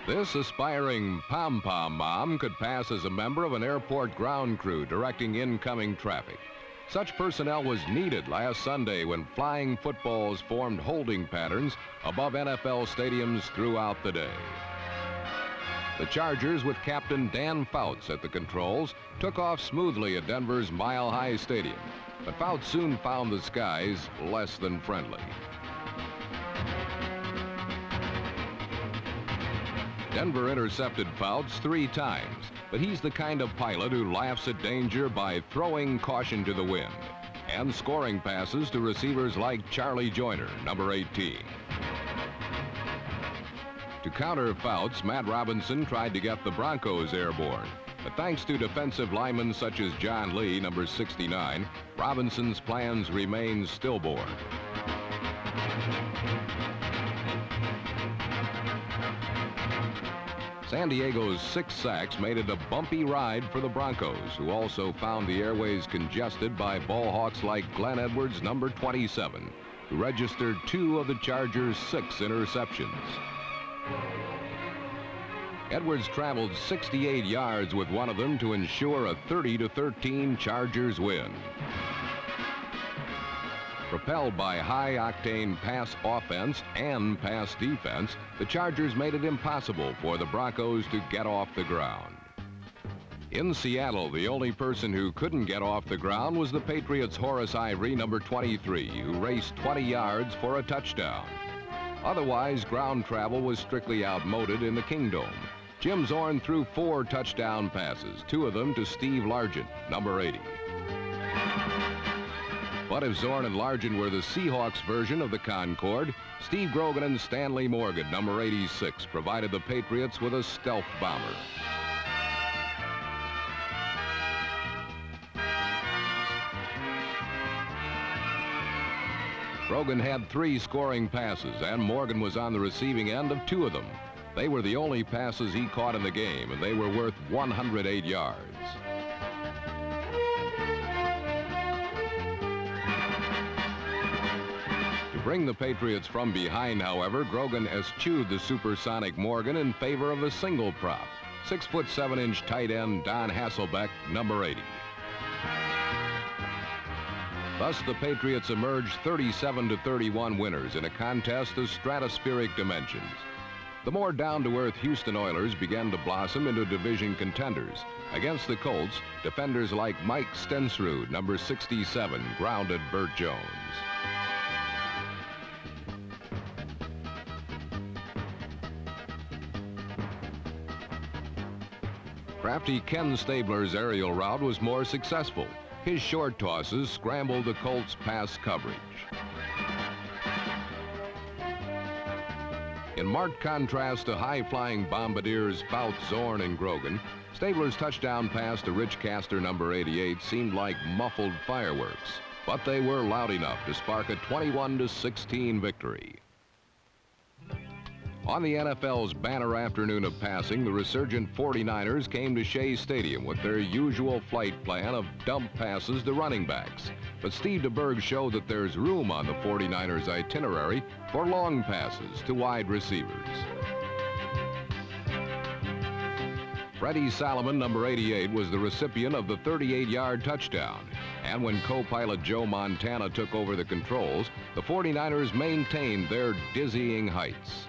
This aspiring pom-pom mom could pass as a member of an airport ground crew directing incoming traffic. Such personnel was needed last Sunday when flying footballs formed holding patterns above NFL stadiums throughout the day. The Chargers, with Captain Dan Fouts at the controls, took off smoothly at Denver's Mile High Stadium. But Fouts soon found the skies less than friendly. Denver intercepted Fouts 3 times, but he's the kind of pilot who laughs at danger by throwing caution to the wind and scoring passes to receivers like Charlie Joyner, number 18. To counter Fouts, Matt Robinson tried to get the Broncos airborne, but thanks to defensive linemen such as John Lee, number 69, Robinson's plans remain stillborn. San Diego's 6 sacks made it a bumpy ride for the Broncos, who also found the airways congested by ball hawks like Glenn Edwards, number 27, who registered 2 of the Chargers' 6 interceptions. Edwards traveled 68 yards with one of them to ensure a 30-13 Chargers win. Propelled by high-octane pass offense and pass defense, the Chargers made it impossible for the Broncos to get off the ground. In Seattle, the only person who couldn't get off the ground was the Patriots' Horace Ivory, number 23, who raced 20 yards for a touchdown. Otherwise, ground travel was strictly outmoded in the Kingdome. Jim Zorn threw 4 touchdown passes, 2 of them to Steve Largent, number 80. But if Zorn and Largent were the Seahawks version of the Concorde, Steve Grogan and Stanley Morgan, number 86, provided the Patriots with a stealth bomber. Grogan had 3 scoring passes, and Morgan was on the receiving end of 2 of them. They were the only passes he caught in the game, and they were worth 108 yards. To bring the Patriots from behind, however, Grogan eschewed the supersonic Morgan in favor of a single prop, 6'7" tight end Don Hasselbeck, number 80. Thus, the Patriots emerged 37-31 winners in a contest of stratospheric dimensions. The more down-to-earth Houston Oilers began to blossom into division contenders. Against the Colts, defenders like Mike Stensrud, number 67, grounded Burt Jones. Crafty Ken Stabler's aerial route was more successful. His short tosses scrambled the Colts' pass coverage. In marked contrast to high-flying bombardiers Fouts, Zorn, and Grogan, Stabler's touchdown pass to Rich Castor, number 88, seemed like muffled fireworks, but they were loud enough to spark a 21-16 victory. On the NFL's banner afternoon of passing, the resurgent 49ers came to Shea Stadium with their usual flight plan of dump passes to running backs. But Steve DeBerg showed that there's room on the 49ers itinerary for long passes to wide receivers. Freddie Solomon, number 88, was the recipient of the 38-yard touchdown. And when co-pilot Joe Montana took over the controls, the 49ers maintained their dizzying heights.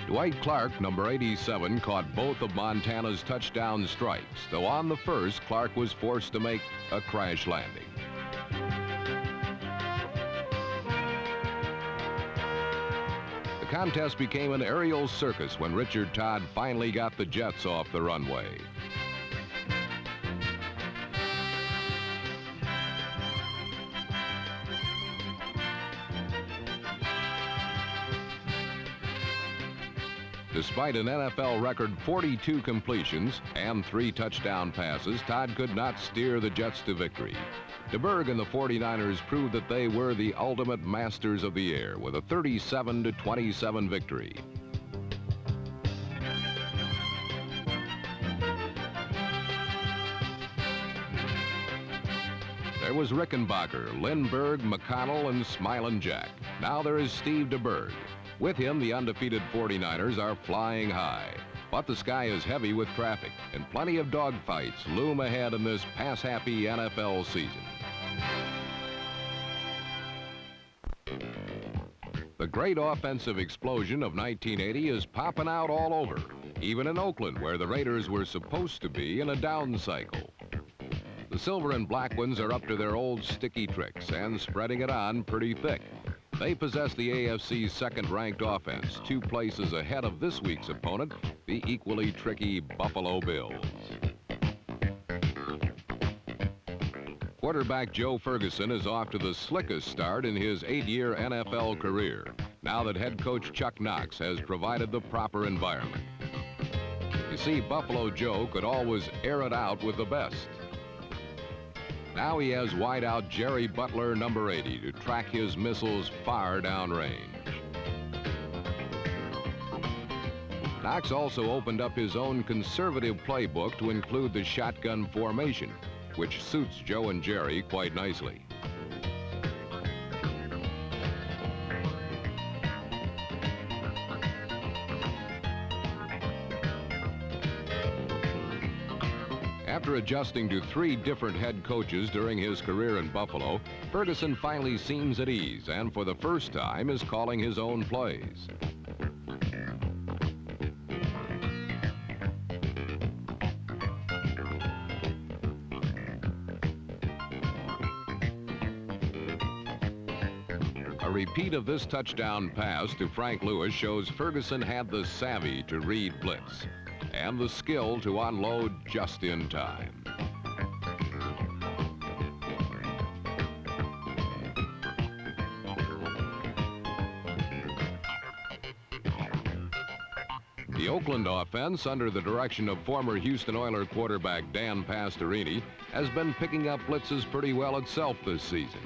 Dwight Clark, number 87, caught both of Montana's touchdown strikes, though on the first, Clark was forced to make a crash landing. The contest became an aerial circus when Richard Todd finally got the Jets off the runway. Despite an NFL record 42 completions and 3 touchdown passes, Todd could not steer the Jets to victory. DeBerg and the 49ers proved that they were the ultimate masters of the air with a 37-27 victory. There was Rickenbacker, Lindbergh, McConnell, and Smilin' Jack. Now there is Steve DeBerg. With him, the undefeated 49ers are flying high. But the sky is heavy with traffic, and plenty of dogfights loom ahead in this pass-happy NFL season. The great offensive explosion of 1980 is popping out all over, even in Oakland, where the Raiders were supposed to be in a down cycle. The silver and black ones are up to their old sticky tricks and spreading it on pretty thick. They possess the AFC's second-ranked offense, 2 places ahead of this week's opponent, the equally tricky Buffalo Bills. Quarterback Joe Ferguson is off to the slickest start in his 8-year NFL career, now that head coach Chuck Knox has provided the proper environment. You see, Buffalo Joe could always air it out with the best. Now he has wideout Jerry Butler, number 80, to track his missiles far downrange. Knox also opened up his own conservative playbook to include the shotgun formation, which suits Joe and Jerry quite nicely. After adjusting to 3 different head coaches during his career in Buffalo, Ferguson finally seems at ease and for the first time is calling his own plays. A repeat of this touchdown pass to Frank Lewis shows Ferguson had the savvy to read blitz and the skill to unload just in time. The Oakland offense, under the direction of former Houston Oilers quarterback Dan Pastorini, has been picking up blitzes pretty well itself this season.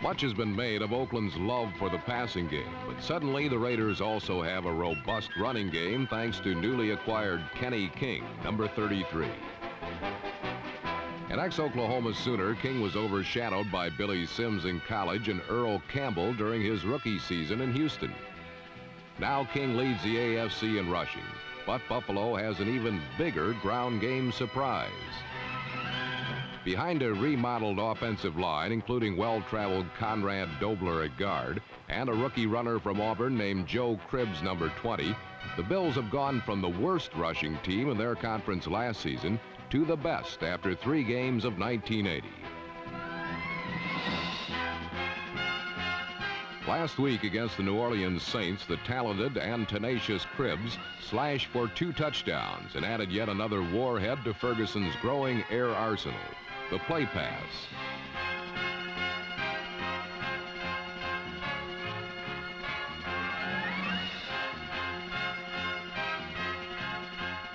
Much has been made of Oakland's love for the passing game, but suddenly the Raiders also have a robust running game thanks to newly acquired Kenny King, number 33. An ex-Oklahoma Sooner, King was overshadowed by Billy Sims in college and Earl Campbell during his rookie season in Houston. Now King leads the AFC in rushing, but Buffalo has an even bigger ground game surprise. Behind a remodeled offensive line, including well-traveled Conrad Dobler at guard and a rookie runner from Auburn named Joe Cribbs, number 20, the Bills have gone from the worst rushing team in their conference last season to the best after 3 games of 1980. Last week against the New Orleans Saints, the talented and tenacious Cribbs slashed for 2 touchdowns and added yet another warhead to Ferguson's growing air arsenal, the play pass.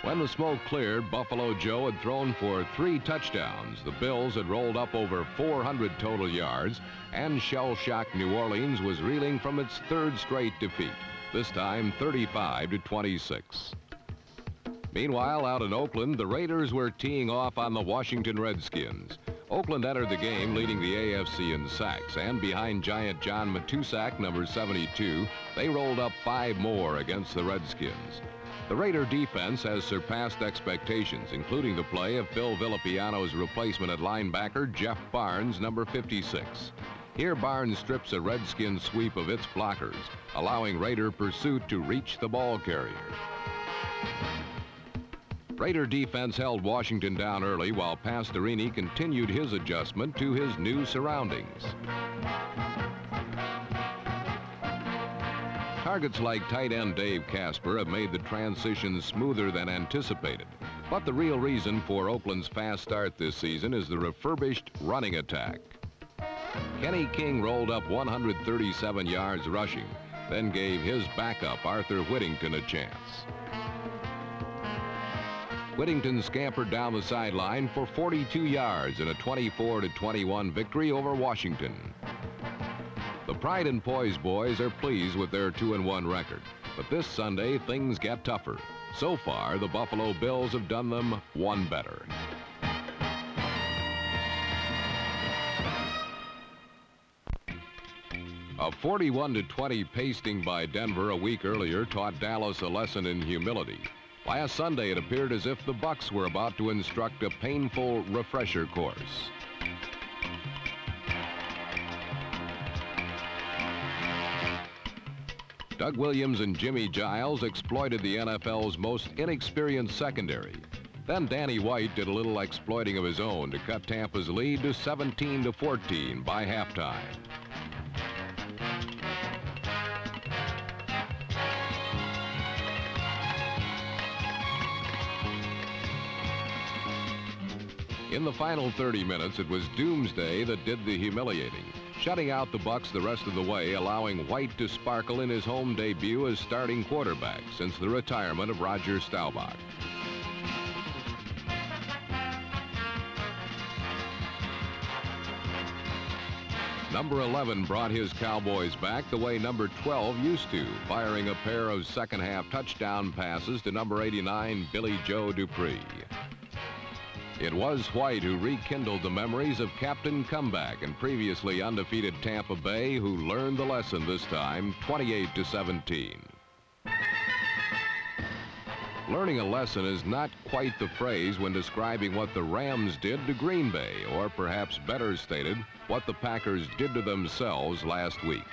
When the smoke cleared, Buffalo Joe had thrown for 3 touchdowns. The Bills had rolled up over 400 total yards, and shell-shocked New Orleans was reeling from its 3rd straight defeat, this time 35-26. Meanwhile, out in Oakland, the Raiders were teeing off on the Washington Redskins. Oakland entered the game leading the AFC in sacks, and behind giant John Matusak, number 72, they rolled up 5 more against the Redskins. The Raider defense has surpassed expectations, including the play of Phil Villapiano's replacement at linebacker, Jeff Barnes, number 56. Here, Barnes strips a Redskin sweep of its blockers, allowing Raider pursuit to reach the ball carrier. Raider defense held Washington down early while Pastorini continued his adjustment to his new surroundings. Targets like tight end Dave Casper have made the transition smoother than anticipated. But the real reason for Oakland's fast start this season is the refurbished running attack. Kenny King rolled up 137 yards rushing, then gave his backup, Arthur Whittington, a chance. Whittington scampered down the sideline for 42 yards in a 24-21 victory over Washington. The Pride and Poise boys are pleased with their 2-1 record, but this Sunday things get tougher. So far, the Buffalo Bills have done them one better. A 41-20 pasting by Denver a week earlier taught Dallas a lesson in humility. Last Sunday, it appeared as if the Bucs were about to instruct a painful refresher course. Doug Williams and Jimmy Giles exploited the NFL's most inexperienced secondary. Then Danny White did a little exploiting of his own to cut Tampa's lead to 17-14 by halftime. In the final 30 minutes, it was Doomsday that did the humiliating, shutting out the Bucs the rest of the way, allowing White to sparkle in his home debut as starting quarterback since the retirement of Roger Staubach. Number 11 brought his Cowboys back the way number 12 used to, firing a pair of second-half touchdown passes to number 89, Billy Joe Dupree. It was White who rekindled the memories of Captain Comeback and previously undefeated Tampa Bay, who learned the lesson this time, 28-17. Learning a lesson is not quite the phrase when describing what the Rams did to Green Bay, or perhaps better stated, what the Packers did to themselves last week.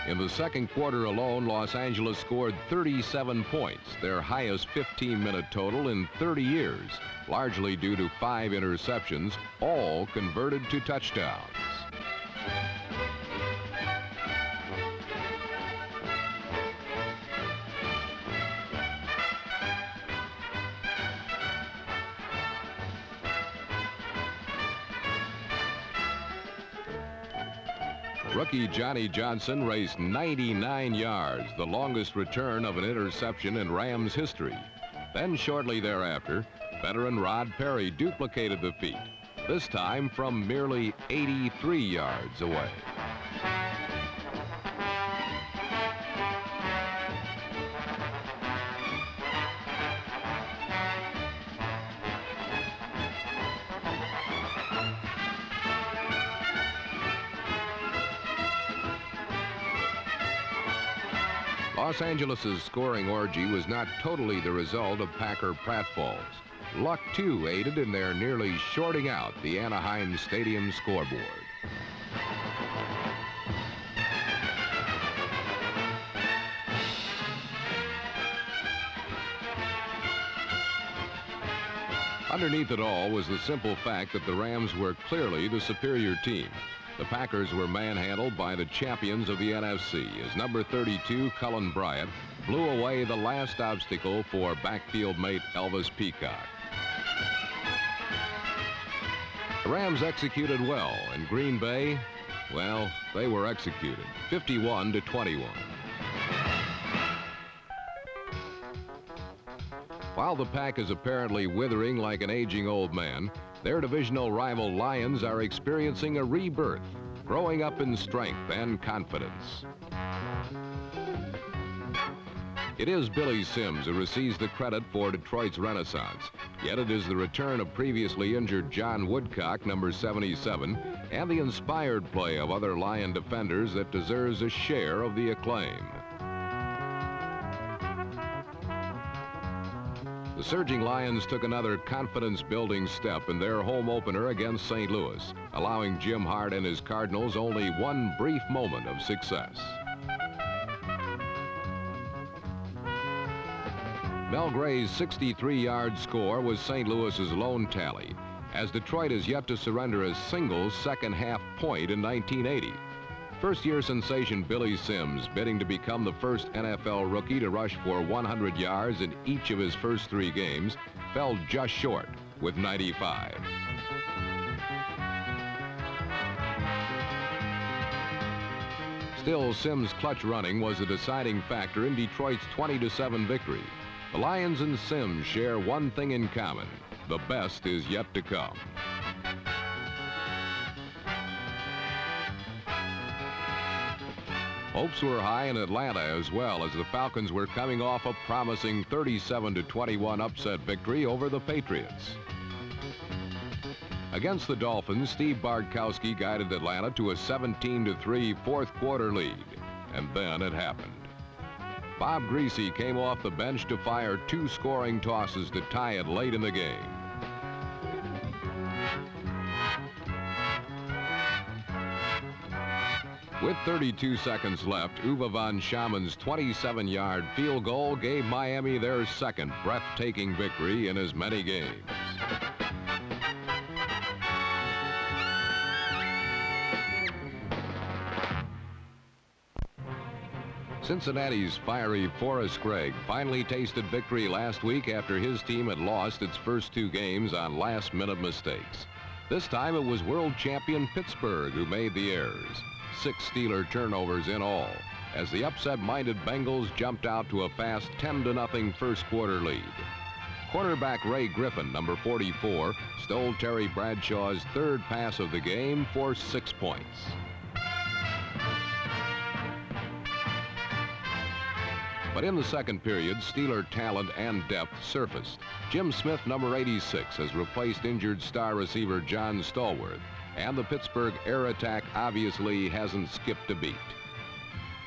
In the second quarter alone, Los Angeles scored 37 points, their highest 15-minute total in 30 years, largely due to 5 interceptions, all converted to touchdowns. Rookie Johnny Johnson raced 99 yards, the longest return of an interception in Rams history. Then shortly thereafter, veteran Rod Perry duplicated the feat, this time from merely 83 yards away. Los Angeles' scoring orgy was not totally the result of Packer pratfalls. Luck, too, aided in their nearly shorting out the Anaheim Stadium scoreboard. Underneath it all was the simple fact that the Rams were clearly the superior team. The Packers were manhandled by the champions of the NFC as number 32, Cullen Bryant, blew away the last obstacle for backfield mate Elvis Peacock. The Rams executed well, and Green Bay, well, they were executed, 51-21. While the Pack is apparently withering like an aging old man, their divisional rival Lions are experiencing a rebirth, growing up in strength and confidence. It is Billy Sims who receives the credit for Detroit's renaissance, yet it is the return of previously injured John Woodcock, number 77, and the inspired play of other Lion defenders that deserves a share of the acclaim. The surging Lions took another confidence-building step in their home opener against St. Louis, allowing Jim Hart and his Cardinals only one brief moment of success. Mel Gray's 63-yard score was St. Louis's lone tally, as Detroit is yet to surrender a single second-half point in 1980. First-year sensation Billy Sims, bidding to become the first NFL rookie to rush for 100 yards in each of his first 3 games, fell just short with 95. Still, Simms' clutch running was a deciding factor in Detroit's 20-7 victory. The Lions and Simms share one thing in common: the best is yet to come. Hopes were high in Atlanta as well, as the Falcons were coming off a promising 37-21 upset victory over the Patriots. Against the Dolphins, Steve Bartkowski guided Atlanta to a 17-3 fourth quarter lead, and then it happened. Bob Griese came off the bench to fire two scoring tosses to tie it late in the game. With 32 seconds left, Uwe von Schauman's 27-yard field goal gave Miami their second breathtaking victory in as many games. Cincinnati's fiery Forrest Gregg finally tasted victory last week after his team had lost its first two games on last-minute mistakes. This time it was world champion Pittsburgh who made the errors. 6 Steeler turnovers in all, as the upset-minded Bengals jumped out to a fast 10-0 first quarter lead. Quarterback Ray Griffin, number 44, stole Terry Bradshaw's third pass of the game for 6 points. But in the second period, Steeler talent and depth surfaced. Jim Smith, number 86, has replaced injured star receiver John Stallworth, and the Pittsburgh air attack obviously hasn't skipped a beat.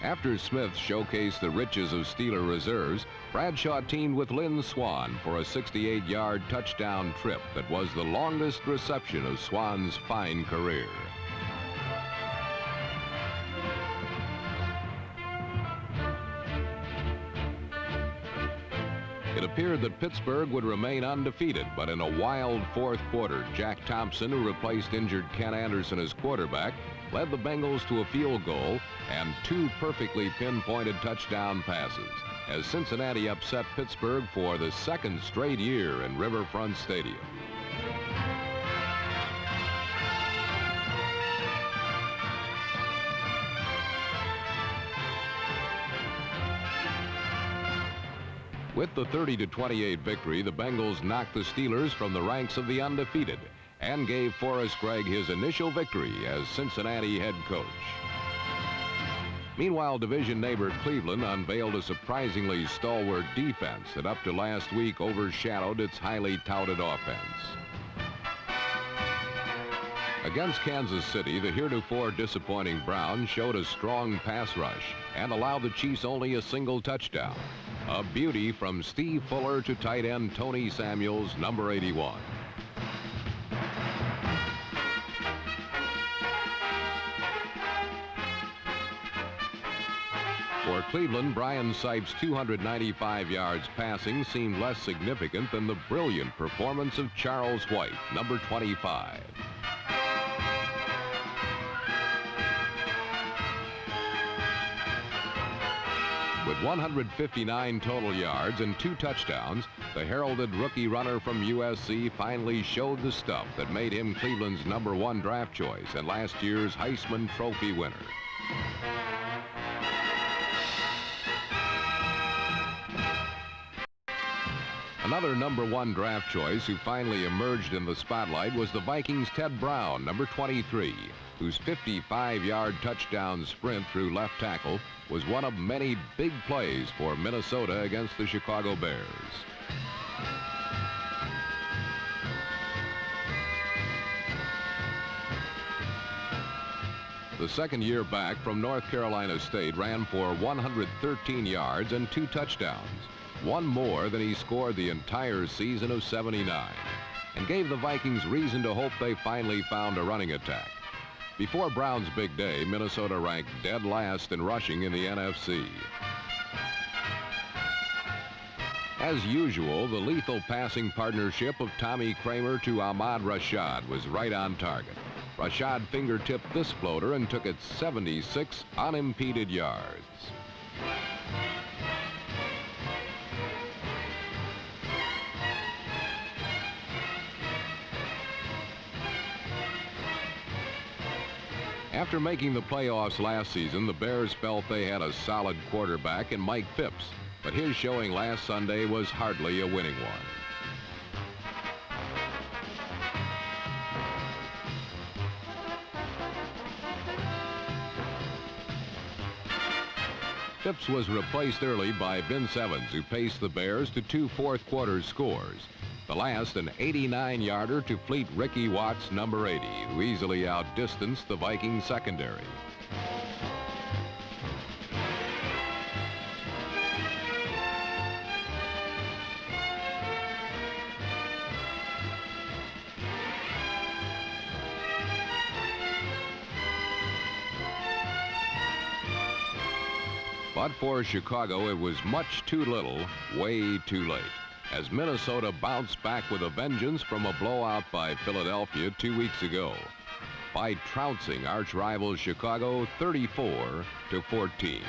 After Smith showcased the riches of Steeler reserves, Bradshaw teamed with Lynn Swann for a 68-yard touchdown trip that was the longest reception of Swann's fine career. It appeared that Pittsburgh would remain undefeated, but in a wild fourth quarter, Jack Thompson, who replaced injured Ken Anderson as quarterback, led the Bengals to a field goal and 2 perfectly pinpointed touchdown passes, as Cincinnati upset Pittsburgh for the second straight year in Riverfront Stadium. With the 30-28 victory, the Bengals knocked the Steelers from the ranks of the undefeated and gave Forrest Gregg his initial victory as Cincinnati head coach. Meanwhile, division neighbor Cleveland unveiled a surprisingly stalwart defense that up to last week overshadowed its highly touted offense. Against Kansas City, the heretofore disappointing Browns showed a strong pass rush and allowed the Chiefs only a single touchdown. A beauty from Steve Fuller to tight end Tony Samuels, number 81. For Cleveland, Brian Sipes' 295 yards passing seemed less significant than the brilliant performance of Charles White, number 25. With 159 total yards and 2 touchdowns, the heralded rookie runner from USC finally showed the stuff that made him Cleveland's #1 draft choice and last year's Heisman Trophy winner. Another #1 draft choice who finally emerged in the spotlight was the Vikings' Ted Brown, number 23, whose 55-yard touchdown sprint through left tackle was one of many big plays for Minnesota against the Chicago Bears. The second year back from North Carolina State ran for 113 yards and 2 touchdowns, one more than he scored the entire season of '79, and gave the Vikings reason to hope they finally found a running attack. Before Brown's big day, Minnesota ranked dead last in rushing in the NFC. As usual, the lethal passing partnership of Tommy Kramer to Ahmad Rashad was right on target. Rashad fingertipped this floater and took it 76 unimpeded yards. After making the playoffs last season, the Bears felt they had a solid quarterback in Mike Phipps, but his showing last Sunday was hardly a winning one. Phipps was replaced early by Vince Evans, who paced the Bears to 2 fourth-quarter scores. The last, an 89-yarder to fleet Ricky Watts, number 80, who easily outdistanced the Vikings secondary. But for Chicago, it was much too little, way too late, as Minnesota bounced back with a vengeance from a blowout by Philadelphia 2 weeks ago by trouncing arch-rival Chicago 34-14.